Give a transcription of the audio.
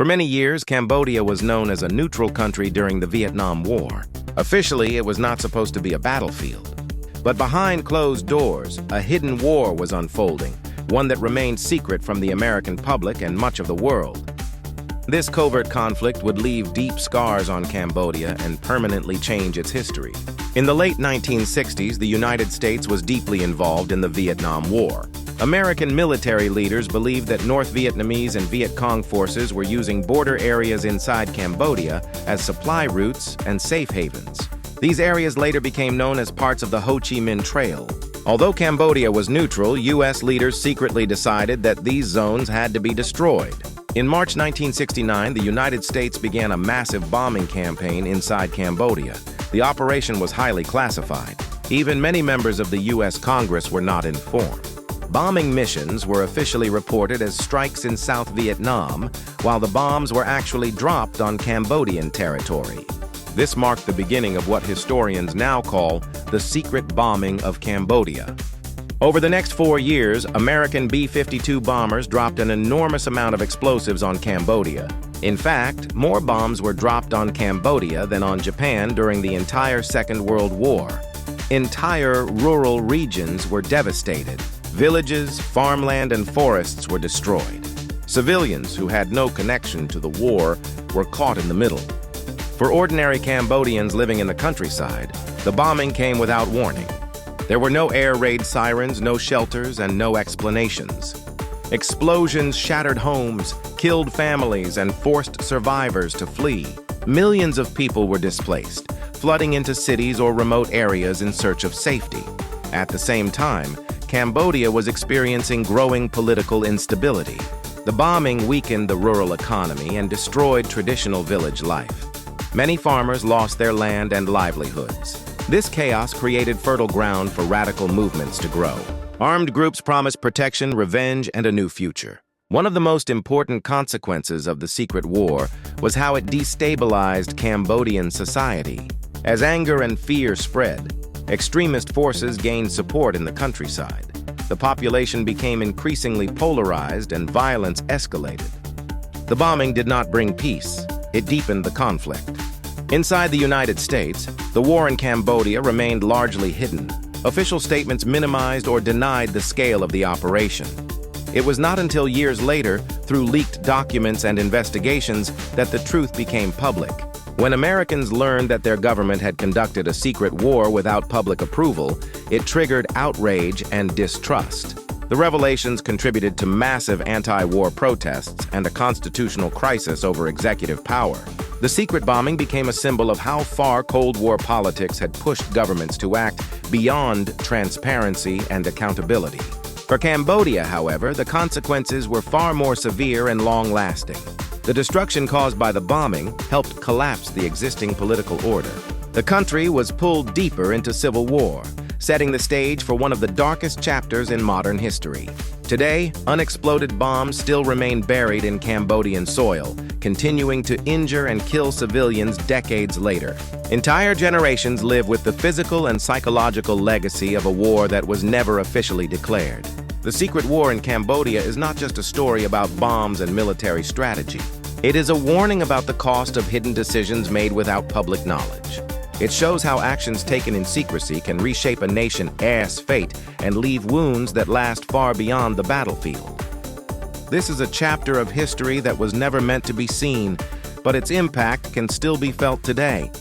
For many years, Cambodia was known as a neutral country during the Vietnam War. Officially, it was not supposed to be a battlefield. But behind closed doors, a hidden war was unfolding, one that remained secret from the American public and much of the world. This covert conflict would leave deep scars on Cambodia and permanently change its history. In the late 1960s, the United States was deeply involved in the Vietnam War. American military leaders believed that North Vietnamese and Viet Cong forces were using border areas inside Cambodia as supply routes and safe havens. These areas later became known as parts of the Ho Chi Minh Trail. Although Cambodia was neutral, U.S. leaders secretly decided that these zones had to be destroyed. In March 1969, the United States began a massive bombing campaign inside Cambodia. The operation was highly classified. Even many members of the U.S. Congress were not informed. Bombing missions were officially reported as strikes in South Vietnam, while the bombs were actually dropped on Cambodian territory. This marked the beginning of what historians now call the secret bombing of Cambodia. Over the next 4 years, American B-52 bombers dropped an enormous amount of explosives on Cambodia. In fact, more bombs were dropped on Cambodia than on Japan during the entire Second World War. Entire rural regions were devastated. Villages, farmland, and forests were destroyed. Civilians who had no connection to the war were caught in the middle. For ordinary Cambodians living in the countryside, the bombing came without warning. There were no air raid sirens, no shelters, and no explanations. Explosions shattered homes, killed families, and forced survivors to flee. Millions of people were displaced, flooding into cities or remote areas in search of safety. At the same time, Cambodia was experiencing growing political instability. The bombing weakened the rural economy and destroyed traditional village life. Many farmers lost their land and livelihoods. This chaos created fertile ground for radical movements to grow. Armed groups promised protection, revenge, and a new future. One of the most important consequences of the secret war was how it destabilized Cambodian society. As anger and fear spread, extremist forces gained support in the countryside. The population became increasingly polarized and violence escalated. The bombing did not bring peace. It deepened the conflict. Inside the United States, the war in Cambodia remained largely hidden. Official statements minimized or denied the scale of the operation. It was not until years later, through leaked documents and investigations, that the truth became public. When Americans learned that their government had conducted a secret war without public approval, it triggered outrage and distrust. The revelations contributed to massive anti-war protests and a constitutional crisis over executive power. The secret bombing became a symbol of how far Cold War politics had pushed governments to act beyond transparency and accountability. For Cambodia, however, the consequences were far more severe and long-lasting. The destruction caused by the bombing helped collapse the existing political order. The country was pulled deeper into civil war, setting the stage for one of the darkest chapters in modern history. Today, unexploded bombs still remain buried in Cambodian soil, continuing to injure and kill civilians decades later. Entire generations live with the physical and psychological legacy of a war that was never officially declared. The secret war in Cambodia is not just a story about bombs and military strategy. It is a warning about the cost of hidden decisions made without public knowledge. It shows how actions taken in secrecy can reshape a nation's fate and leave wounds that last far beyond the battlefield. This is a chapter of history that was never meant to be seen, but its impact can still be felt today.